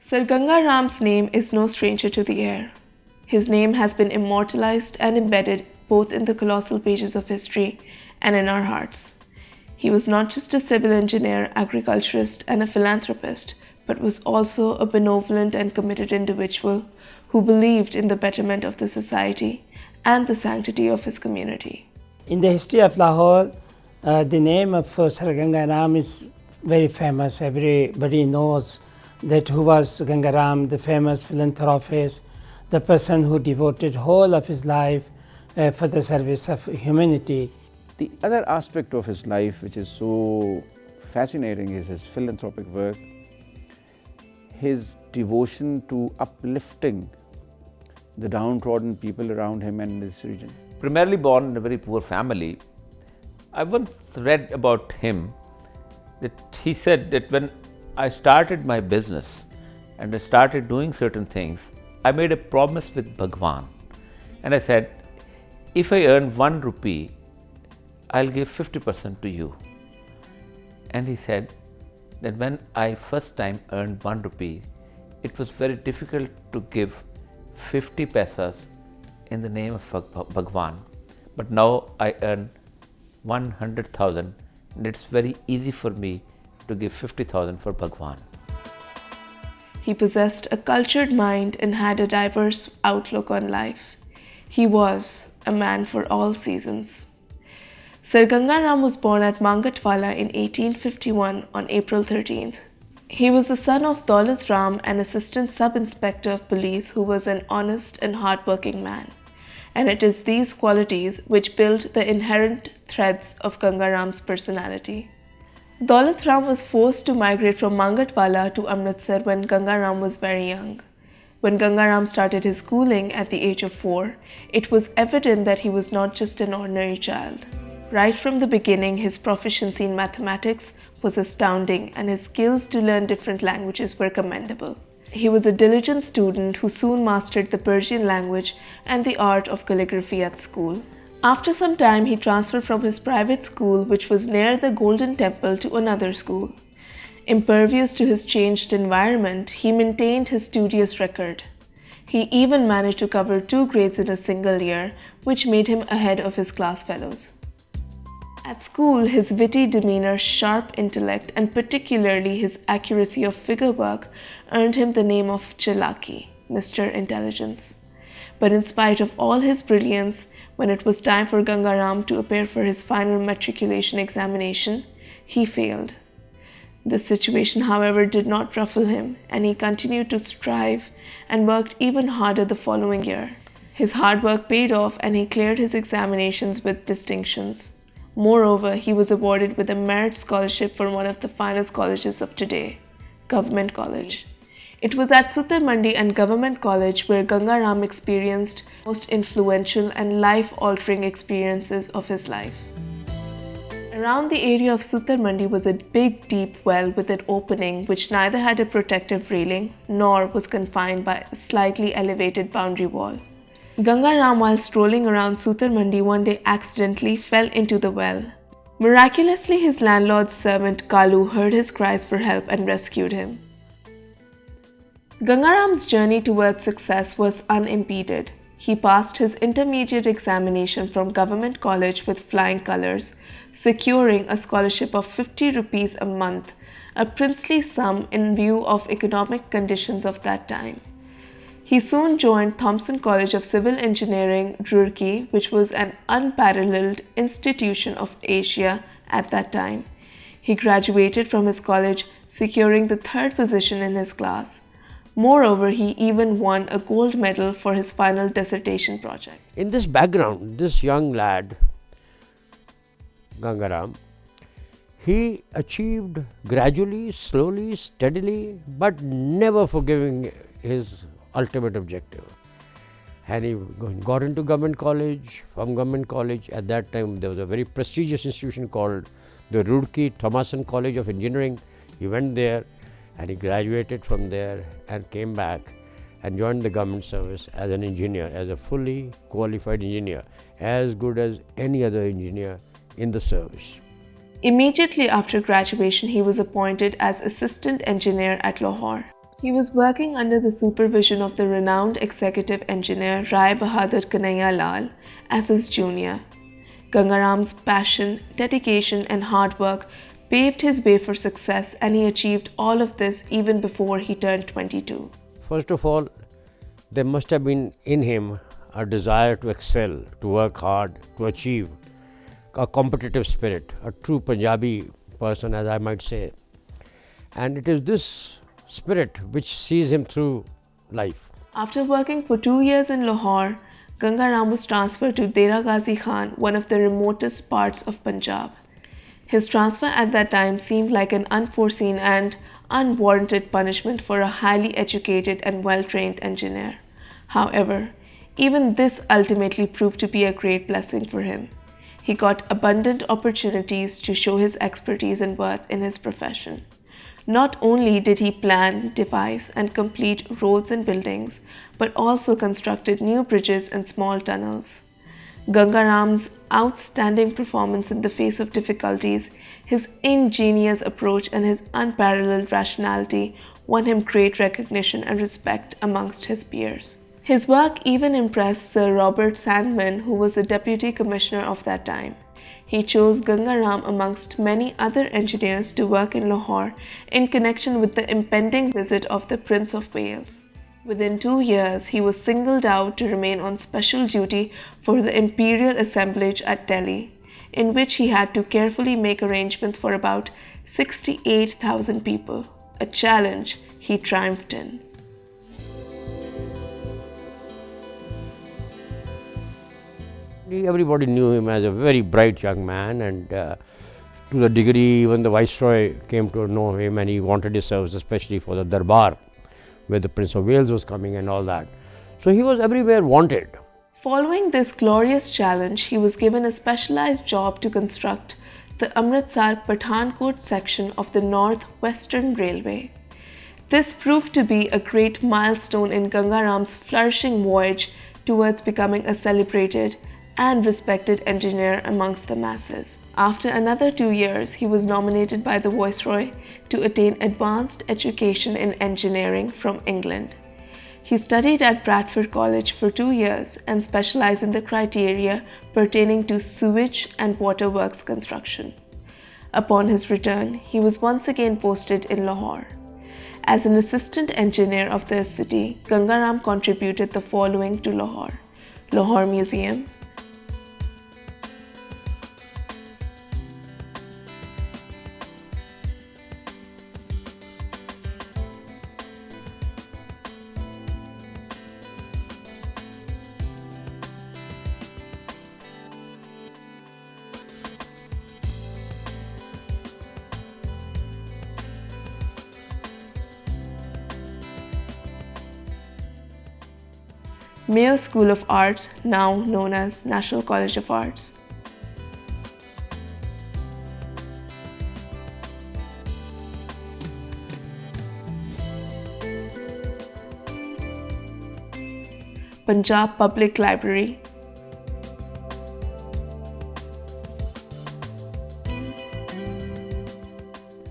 Sir Ganga Ram's name is no stranger to the air. His name has been immortalized and embedded both in the colossal pages of history and in our hearts. He was not just a civil engineer, agriculturist, and a philanthropist, but was also a benevolent and committed individual who believed in the betterment of the society and the sanctity of his community. In the history of Lahore, the name of Sir Ganga Ram is very famous. Everybody knows that who was Ganga Ram, the famous philanthropist, the person who devoted whole of his life for the service of humanity. The other aspect of his life which is so fascinating is his philanthropic work, his devotion to uplifting the downtrodden people around him and in this region. Primarily born in a very poor family, I once read about him that he said that when I started my business and I started doing certain things, I made a promise with Bhagwan. And I said, if I earn 1 rupee, I'll give 50% to you. And he said that when I first time earned 1 rupee, it was very difficult to give 50 paisas in the name of Bhagwan. But now I earn 100,000 and it's very easy for me to give 50,000 for Bhagwan. He possessed a cultured mind and had a diverse outlook on life. He was a man for all seasons. Sir Ganga Ram was born at Mangatwala in 1851 on April 13th. He was the son of Daulat Ram, an assistant sub-inspector of police who was an honest and hard-working man. And it is these qualities which build the inherent threads of Ganga Ram's personality. Daulat Ram was forced to migrate from Mangatwala to Amritsar when Ganga Ram was very young. When Ganga Ram started his schooling at the age of 4, it was evident that he was not just an ordinary child. Right from the beginning, his proficiency in mathematics was astounding and his skills to learn different languages were commendable. He was a diligent student who soon mastered the Persian language and the art of calligraphy at school. After some time, he transferred from his private school, which was near the Golden Temple, to another school. Impervious to his changed environment, he maintained his studious record. He even managed to cover 2 grades in a single year, which made him ahead of his class fellows. At school, his witty demeanor, sharp intellect, and particularly his accuracy of figure work earned him the name of Chalaki, Mr. Intelligence. But in spite of all his brilliance, when it was time for Ganga Ram to appear for his final matriculation examination, he failed. This situation, however, did not ruffle him, and he continued to strive and worked even harder the following year. His hard work paid off and he cleared his examinations with distinctions. Moreover, he was awarded with a merit scholarship for one of the finest colleges of today, Government College. It was at Sutar Mandi and Government College where Ganga Ram experienced most influential and life-altering experiences of his life. Around the area of Sutar Mandi was a big deep well with an opening which neither had a protective railing nor was confined by a slightly elevated boundary wall. Ganga Ram, while strolling around Sutar Mandi, one day accidentally fell into the well. Miraculously, his landlord's servant Kalu heard his cries for help and rescued him. Ganga Ram's journey towards success was unimpeded. He passed his intermediate examination from Government College with flying colors, securing a scholarship of 50 rupees a month, a princely sum in view of economic conditions of that time. He soon joined Thompson College of Civil Engineering, Roorkee, which was an unparalleled institution of Asia at that time. He graduated from his college, securing the 3rd position in his class. Moreover, he even won a gold medal for his final dissertation project. In this background, this young lad, Ganga Ram, he achieved gradually, slowly, steadily, but never forgiving his ultimate objective. And he got into government college. From government college, at that time there was a very prestigious institution called the Roorkee Thomason College of Engineering. He went there and he graduated from there and came back and joined the government service as an engineer, as a fully qualified engineer, as good as any other engineer in the service. Immediately after graduation, he was appointed as assistant engineer at Lahore. He was working under the supervision of the renowned executive engineer Rai Bahadur Kanhaiya Lal as his junior. Ganga Ram's passion, dedication, and hard work paved his way for success, and he achieved all of this even before he turned 22. First of all, there must have been in him a desire to excel, to work hard, to achieve, a competitive spirit, a true Punjabi person, as I might say. And it is this spirit which sees him through life. After working for 2 years in Lahore, Ganga Ram was transferred to Dera Ghazi Khan, one of the remotest parts of Punjab. His transfer at that time seemed like an unforeseen and unwarranted punishment for a highly educated and well-trained engineer. However, even this ultimately proved to be a great blessing for him. He got abundant opportunities to show his expertise and worth in his profession. Not only did he plan, devise, and complete roads and buildings, but also constructed new bridges and small tunnels. Ganga Ram's outstanding performance in the face of difficulties, his ingenious approach, and his unparalleled rationality won him great recognition and respect amongst his peers. His work even impressed Sir Robert Sandeman, who was the Deputy Commissioner of that time. He chose Ganga Ram amongst many other engineers to work in Lahore in connection with the impending visit of the Prince of Wales. Within 2 years, he was singled out to remain on special duty for the Imperial Assemblage at Delhi, in which he had to carefully make arrangements for about 68,000 people, a challenge he triumphed in. Everybody knew him as a very bright young man, and to the degree even the Viceroy came to know him, and he wanted his service, especially for the Darbar, where the Prince of Wales was coming and all that. So he was everywhere wanted. Following this glorious challenge, he was given a specialized job to construct the Amritsar Pathankot section of the North Western Railway. This proved to be a great milestone in Ganga Ram's flourishing voyage towards becoming a celebrated and respected engineer amongst the masses. After another 2 years, he was nominated by the Viceroy to attain advanced education in engineering from England. He studied at Bradford College for 2 years and specialized in the criteria pertaining to sewage and waterworks construction. Upon his return, he was once again posted in Lahore. As an assistant engineer of the city, Ganga Ram contributed the following to Lahore: Lahore Museum, Mayo School of Arts, now known as National College of Arts, Punjab Public Library,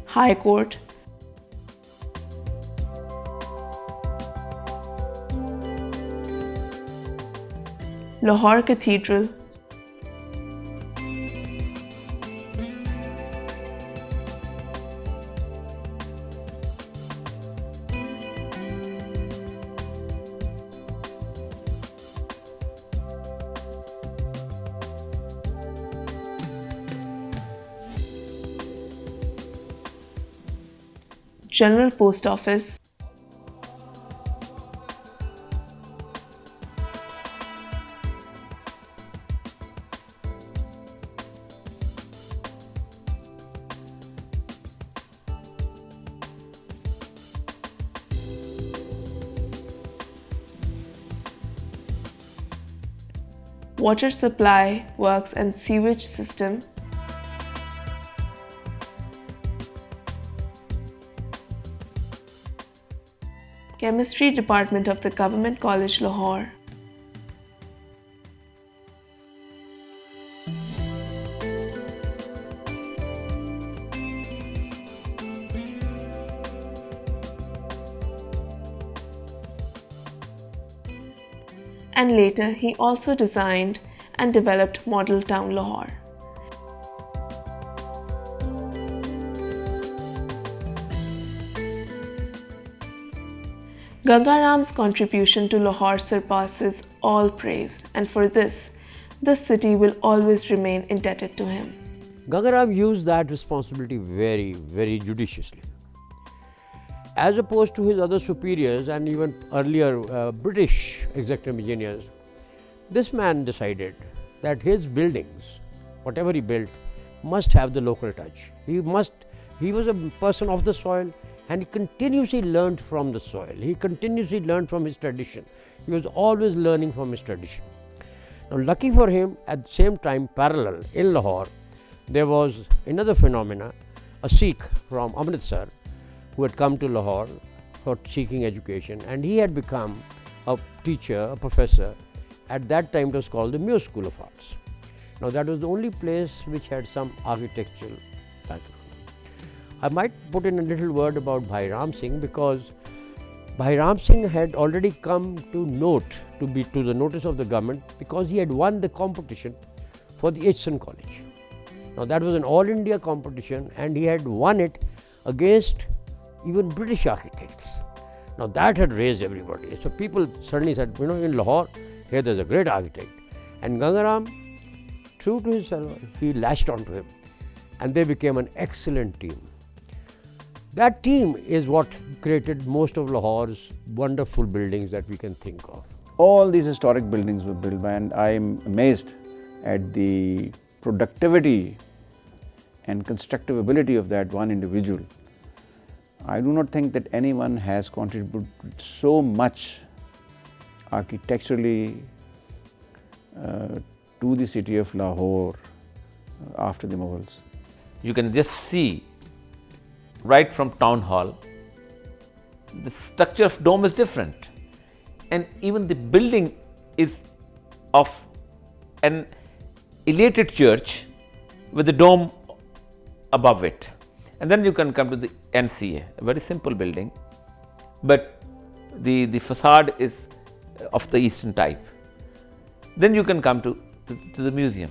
High Court, Lahore Cathedral, General Post Office, Water Supply Works and Sewage System, Chemistry Department of the Government College, Lahore, and later he also designed and developed Model Town Lahore. Ganga Ram's contribution to Lahore surpasses all praise, and for this, the city will always remain indebted to him. Ganga Ram used that responsibility very, very judiciously. As opposed to his other superiors and even earlier British executive engineers, this man decided that his buildings, whatever he built, must have the local touch. He was a person of the soil, and he continuously learned from the soil. He continuously learned from his tradition. He was always learning from his tradition. Now, lucky for him, at the same time, parallel in Lahore, there was another phenomena, a Sikh from Amritsar who had come to Lahore for seeking education, and he had become a teacher, a professor. At that time, it was called the Muse School of Arts. Now, that was the only place which had some architectural background. I might put in a little word about Bhai Ram Singh, because Bhai Ram Singh had already come to the notice of the government, because he had won the competition for the H.N. College. Now, that was an all India competition, and he had won it against even British architects. Now, that had raised everybody. So people suddenly said, in Lahore, here there's a great architect. And Ganga Ram, true to his fellow, he latched onto him, and they became an excellent team. That team is what created most of Lahore's wonderful buildings that we can think of. All these historic buildings were built by, and I am amazed at the productivity and constructive ability of that one individual. I do not think that anyone has contributed so much architecturally to the city of Lahore after the Mughals. You can just see right from town hall, the structure of dome is different, and even the building is of an elated church with the dome above it. And then you can come to the NCA, a very simple building, but the facade is of the Eastern type. Then you can come to the museum.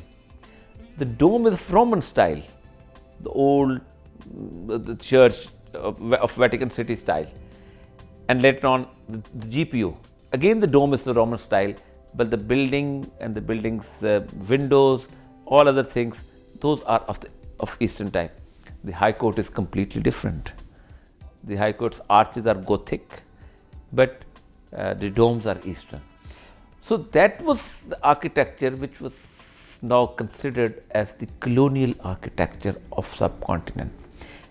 The dome is of Roman style, the old the church of Vatican City style, and later on the GPO. Again, the dome is the Roman style, but the building and the building's windows, all other things, those are of Eastern type. The High Court is completely different. The High Court's arches are Gothic, but the domes are Eastern. So that was the architecture which was now considered as the colonial architecture of subcontinent.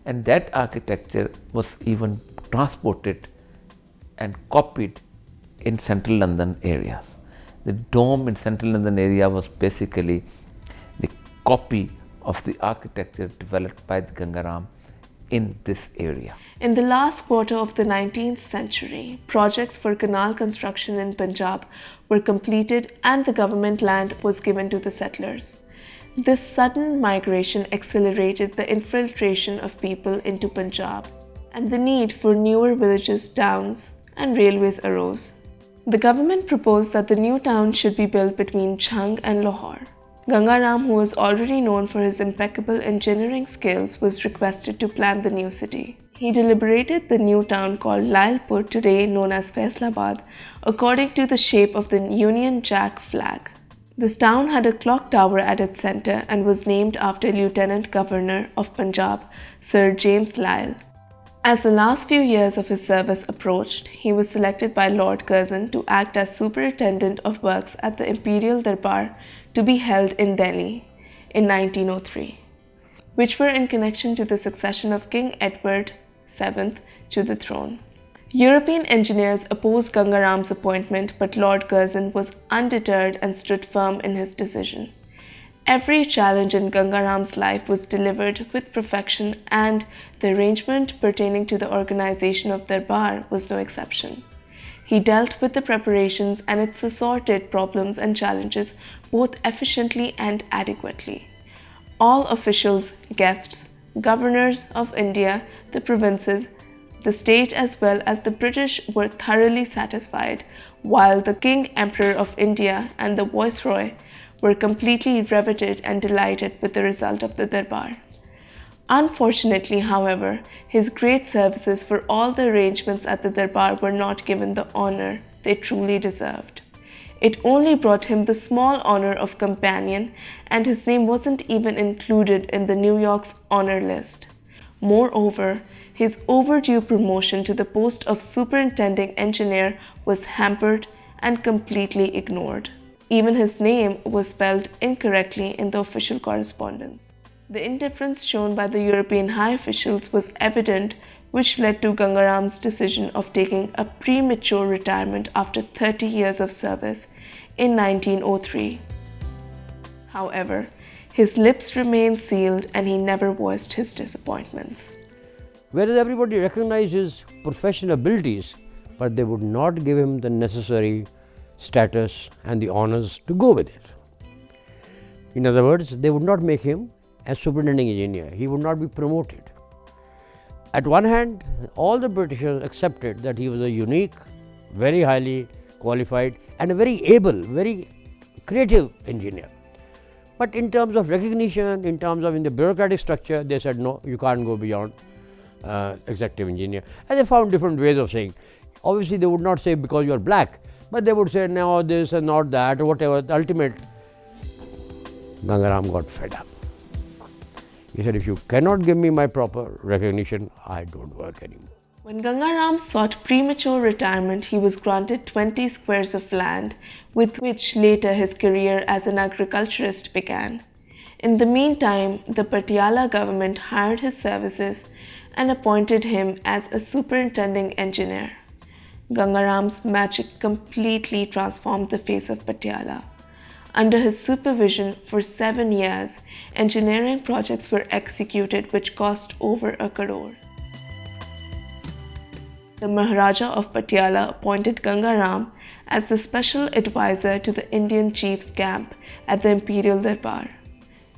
And that architecture was even transported and copied in central London areas. The dome in central London area was basically the copy of the architecture developed by the Ganga Ram in this area. In the last quarter of the 19th century, projects for canal construction in Punjab were completed and the government land was given to the settlers. This sudden migration accelerated the infiltration of people into Punjab, and the need for newer villages, towns, and railways arose. The government proposed that the new town should be built between Jhang and Lahore. Ganga Ram, who was already known for his impeccable engineering skills, was requested to plan the new city. He deliberated the new town called Lailpur, today known as Faisalabad, according to the shape of the Union Jack flag. This town had a clock tower at its center and was named after Lieutenant Governor of Punjab, Sir James Lisle. As the last few years of his service approached, he was selected by Lord Curzon to act as Superintendent of Works at the Imperial Darbar to be held in Delhi in 1903, which were in connection to the succession of King Edward VII to the throne. European engineers opposed Ganga Ram's appointment, but Lord Curzon was undeterred and stood firm in his decision. Every challenge in Ganga Ram's life was delivered with perfection, and the arrangement pertaining to the organization of Darbar was no exception. He dealt with the preparations and its assorted problems and challenges both efficiently and adequately. All officials, guests, governors of India, the provinces, the state as well as the British were thoroughly satisfied while the King Emperor of India and the Viceroy were completely riveted and delighted with the result of the Darbar. Unfortunately, however, his great services for all the arrangements at the Darbar were not given the honor they truly deserved. It only brought him the small honor of companion, and his name wasn't even included in the New York's honor list. Moreover, his overdue promotion to the post of superintending engineer was hampered and completely ignored. Even his name was spelled incorrectly in the official correspondence. The indifference shown by the European high officials was evident, which led to Ganga Ram's decision of taking a premature retirement after 30 years of service in 1903. However, his lips remained sealed and he never voiced his disappointments. Whereas everybody recognized his professional abilities, but they would not give him the necessary status and the honors to go with it. In other words, they would not make him a superintending engineer. He would not be promoted. At one hand, all the Britishers accepted that he was a unique, very highly qualified and a very able, very creative engineer. But in terms of recognition, in terms of in the bureaucratic structure, they said no, you can't go beyond executive engineer. And they found different ways of saying. Obviously, they would not say because you are black, but they would say no, this and not that, or whatever. The ultimate, Ganga Ram got fed up. He said, if you cannot give me my proper recognition, I don't work anymore. When Ganga Ram sought premature retirement, he was granted 20 squares of land, with which later his career as an agriculturist began. In the meantime, the Patiala government hired his services and appointed him as a superintending engineer. Ganga Ram's magic completely transformed the face of Patiala. Under his supervision for 7 years, engineering projects were executed which cost over 1 crore. The Maharaja of Patiala appointed Ganga Ram as the special advisor to the Indian chief's camp at the Imperial Darbar.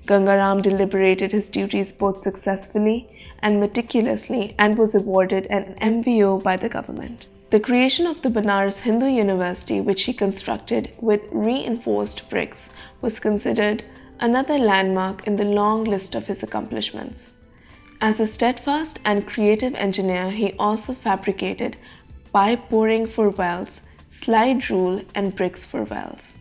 Ganga Ram deliberated his duties both successfully and meticulously and was awarded an MVO by the government. The creation of the Banaras Hindu University, which he constructed with reinforced bricks, was considered another landmark in the long list of his accomplishments. As a steadfast and creative engineer, he also fabricated pipe boring for wells, slide rule, and bricks for wells.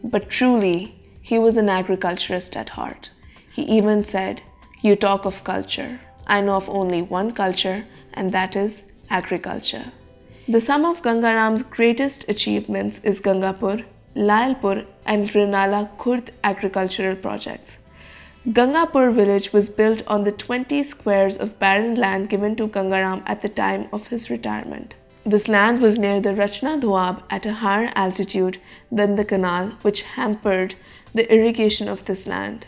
But truly, he was an agriculturist at heart. He even said, "You talk of culture. I know of only one culture, and that is agriculture." The sum of Ganga Ram's greatest achievements is Gangapur, Lalpur, and Rinala Khurd agricultural projects. Gangapur village was built on the 20 squares of barren land given to Ganga Ram at the time of his retirement. This land was near the Rachna Doab at a higher altitude than the canal, which hampered the irrigation of this land.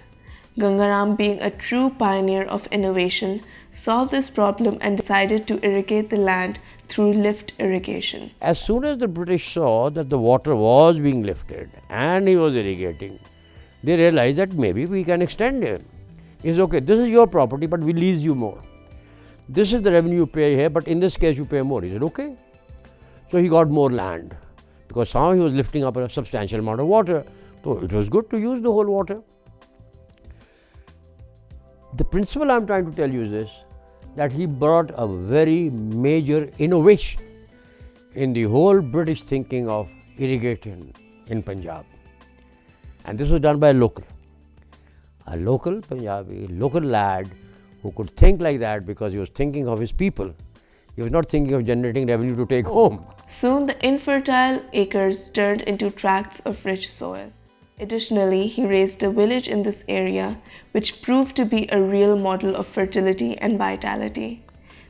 Ganga Ram, being a true pioneer of innovation, solved this problem and decided to irrigate the land through lift irrigation. As soon as the British saw that the water was being lifted and he was irrigating, they realized that maybe we can extend him. He said, okay, this is your property, but we lease you more. This is the revenue you pay here, but in this case you pay more. He said, okay. So he got more land because somehow he was lifting up a substantial amount of water. So it was good to use the whole water. The principle I am trying to tell you is this, that he brought a very major innovation in the whole British thinking of irrigation in Punjab. And this was done by a local Punjabi, local lad who could think like that because he was thinking of his people. He was not thinking of generating revenue to take home. Soon the infertile acres turned into tracts of rich soil. Additionally, he raised a village in this area, which proved to be a real model of fertility and vitality.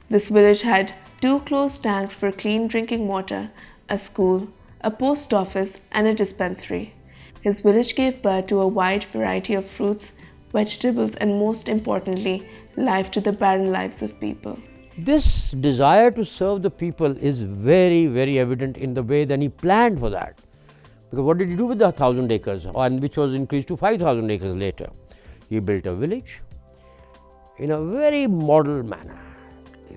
This village had 2 closed tanks for clean drinking water, a school, a post office, and a dispensary. His village gave birth to a wide variety of fruits, vegetables, and most importantly, life to the barren lives of people. This desire to serve the people is very, very evident in the way that he planned for that. Because what did he do with the 1,000 acres, and which was increased to 5,000 acres later? He built a village in a very model manner.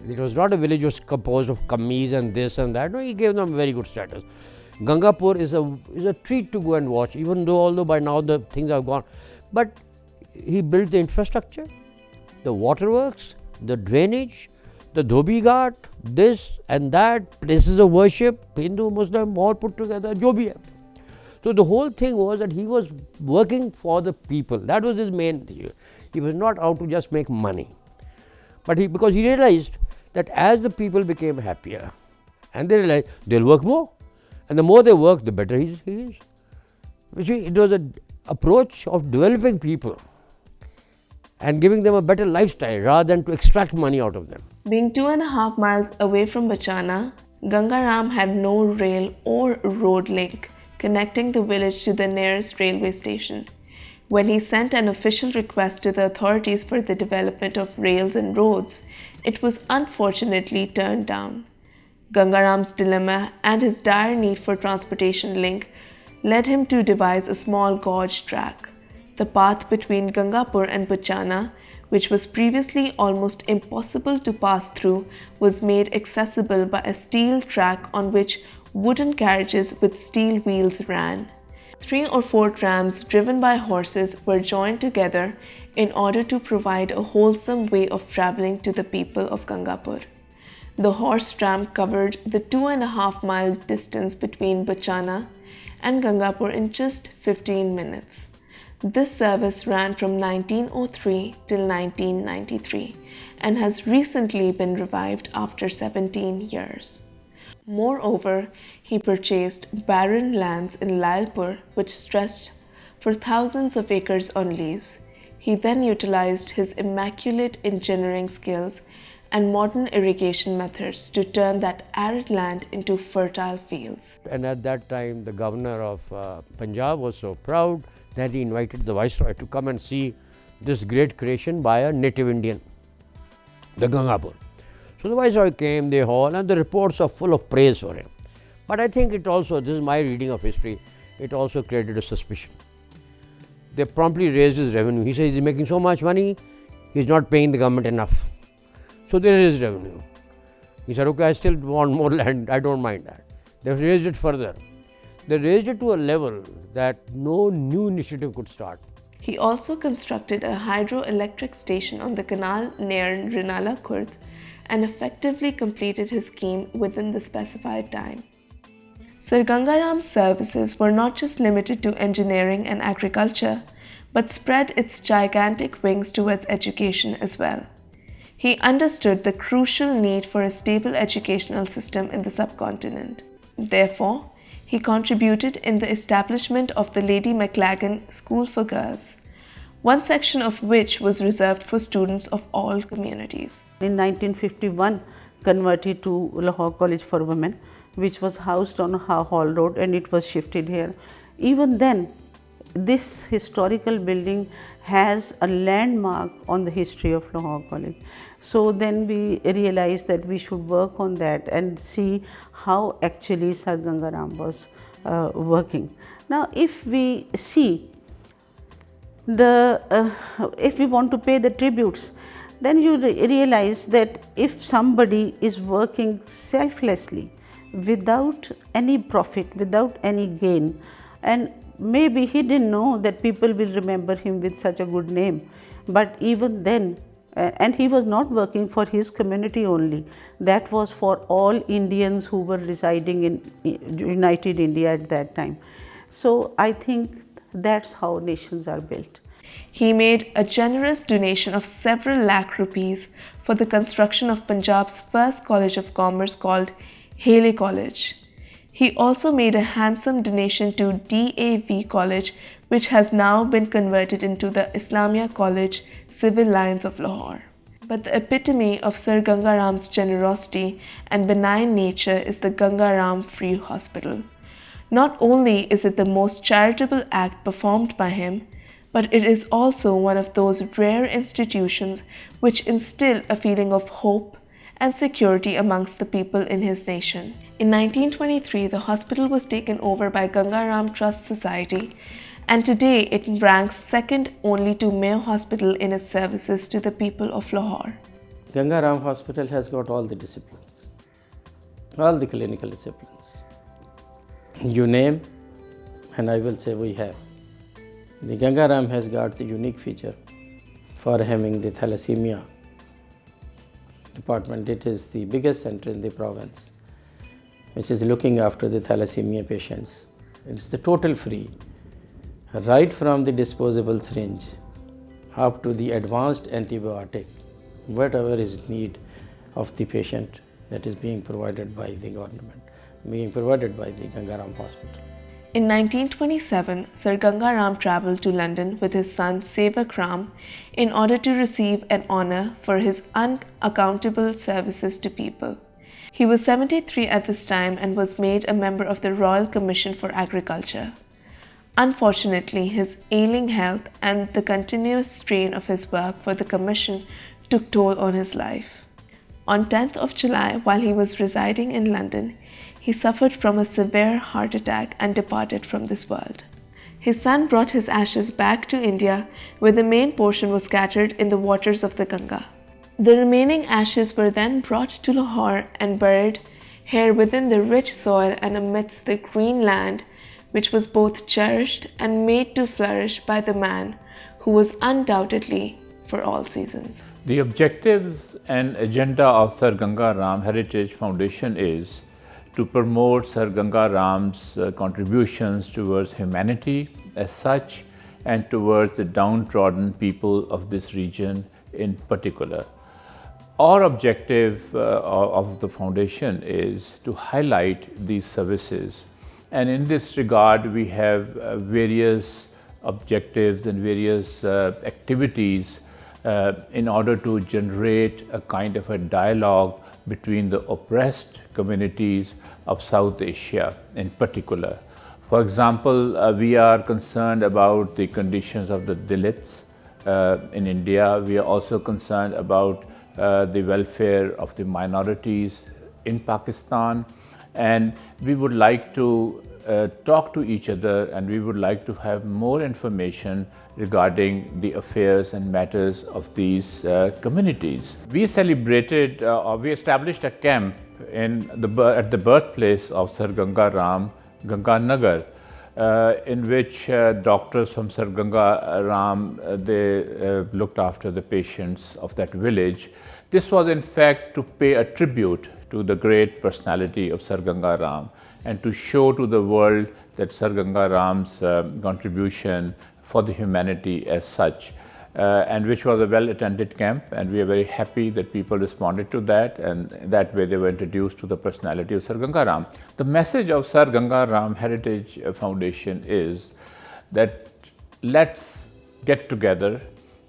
It was not a village was composed of kammis and this and that. No, he gave them very good status. Gangapur is a treat to go and watch, even though although by now the things have gone. But he built the infrastructure, the waterworks, the drainage, the Dhobi Ghat, this and that, places of worship, Hindu, Muslim, all put together, jo bhi hai. So the whole thing was that he was working for the people. That was his main thing. He was not out to just make money. But because he realized that as the people became happier, and they realized they'll work more, and the more they work, the better he is. You see, it was an approach of developing people and giving them a better lifestyle rather than to extract money out of them. Being 2.5 miles away from Bachana, Ganga Ram had no rail or road link connecting the village to the nearest railway station. When he sent an official request to the authorities for the development of rails and roads, it was unfortunately turned down. Ganga Ram's dilemma and his dire need for transportation link led him to devise a small gauge track. The path between Gangapur and Bachana, which was previously almost impossible to pass through, was made accessible by a steel track on which wooden carriages with steel wheels ran. 3 or 4 trams driven by horses were joined together in order to provide a wholesome way of traveling to the people of Gangapur. The horse tram covered the 2.5 mile distance between Bachana and Gangapur in just 15 minutes. This service ran from 1903 till 1993 and has recently been revived after 17 years. Moreover, he purchased barren lands in Lalpur which stretched for thousands of acres on lease. He then utilized his immaculate engineering skills and modern irrigation methods to turn that arid land into fertile fields. And at that time, the governor of Punjab was so proud that he invited the Viceroy to come and see this great creation by a native Indian, the Gangapur. So the Viceroy came, they all, and the reports are full of praise for him. But I think it also, this is my reading of history, it also created a suspicion. They promptly raised his revenue. He says he's making so much money, he's not paying the government enough. So they raised revenue. He said, okay, I still want more land, I don't mind that. They raised it further. They raised it to a level that no new initiative could start. He also constructed a hydroelectric station on the canal near Rinala Khurd and effectively completed his scheme within the specified time. Sir Ganga Ram's services were not just limited to engineering and agriculture, but spread its gigantic wings towards education as well. He understood the crucial need for a stable educational system in the subcontinent. Therefore, he contributed in the establishment of the Lady McLagan School for Girls, one section of which was reserved for students of all communities. In 1951, converted to Lahore College for Women, which was housed on Hall Road, and it was shifted here. Even then, this historical building has a landmark on the history of Lahore College. So then we realized that we should work on that and see how actually Sir Ganga Ram was working. Now, if we see if we want to pay the tributes, then you realize that if somebody is working selflessly, without any profit, without any gain, and maybe he didn't know that people will remember him with such a good name, but even then, and he was not working for his community only, that was for all Indians who were residing in United India at that time. So I think that's how nations are built. He made a generous donation of several lakh rupees for the construction of Punjab's first college of commerce called Haley College. He also made a handsome donation to DAV College, which has now been converted into the Islamia College Civil Lines of Lahore. But the epitome of Sir Ganga Ram's generosity and benign nature is the Ganga Ram Free Hospital. Not only is it the most charitable act performed by him, but it is also one of those rare institutions which instill a feeling of hope and security amongst the people in his nation. In 1923, the hospital was taken over by Ganga Ram Trust Society, and today it ranks second only to Mayo Hospital in its services to the people of Lahore. Ganga Ram Hospital has got all the disciplines, all the clinical disciplines. You name and I will say we have. The Ganga Ram has got the unique feature for having the thalassemia department. It is the biggest center in the province which is looking after the thalassemia patients. It's the total free, right from the disposable syringe up to the advanced antibiotic, whatever is need of the patient, that is being provided by the government, being provided by the Ganga Ram Hospital. In 1927, Sir Ganga Ram travelled to London with his son Sevak Ram in order to receive an honour for his unaccountable services to people. He was 73 at this time and was made a member of the Royal Commission for Agriculture. Unfortunately, his ailing health and the continuous strain of his work for the Commission took toll on his life. On 10th of July, while he was residing in London, he suffered from a severe heart attack and departed from this world. His son brought his ashes back to India, where the main portion was scattered in the waters of the Ganga. The remaining ashes were then brought to Lahore and buried here within the rich soil and amidst the green land, which was both cherished and made to flourish by the man who was undoubtedly for all seasons. The objectives and agenda of Sir Ganga Ram Heritage Foundation is to promote Sir Ganga Ram's contributions towards humanity as such and towards the downtrodden people of this region in particular. Our objective of the foundation is to highlight these services, and in this regard we have various objectives and various activities in order to generate a kind of a dialogue between the oppressed communities of South Asia in particular. For example, we are concerned about the conditions of the Dalits in India. We are also concerned about the welfare of the minorities in Pakistan, and we would like to talk to each other, and we would like to have more information regarding the affairs and matters of these communities. We celebrated we established a camp at the birthplace of Sir Ganga Ram, Ganga Nagar, in which doctors from Sir Ganga Ram they looked after the patients of that village. This was in fact to pay a tribute to the great personality of Sir Ganga Ram and to show to the world that Sir Ganga Ram's contribution for the humanity as such, and which was a well-attended camp, and we are very happy that people responded to that, and that way they were introduced to the personality of Sir Ganga Ram. The message of Sir Ganga Ram Heritage Foundation is that let's get together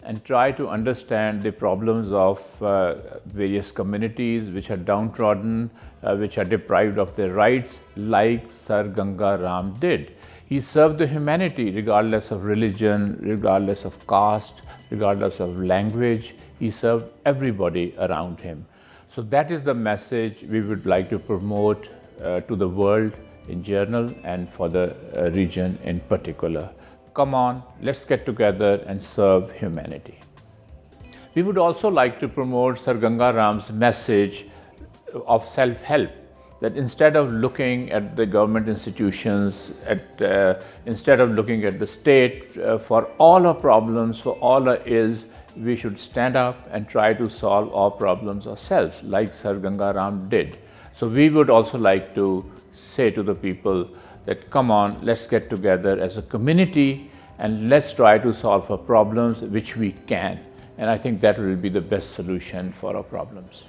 and try to understand the problems of various communities which are downtrodden, which are deprived of their rights, like Sir Ganga Ram did. He served the humanity regardless of religion, regardless of caste, regardless of language. He served everybody around him. So that is the message we would like to promote to the world in general and for the region in particular. Come on, let's get together and serve humanity. We would also like to promote Sir Ganga Ram's message of self-help, that instead of looking at the government institutions, instead of looking at the state for all our problems, for all our ills, we should stand up and try to solve our problems ourselves, like Sir Ganga Ram did. So we would also like to say to the people that come on, let's get together as a community and let's try to solve our problems, which we can. And I think that will be the best solution for our problems.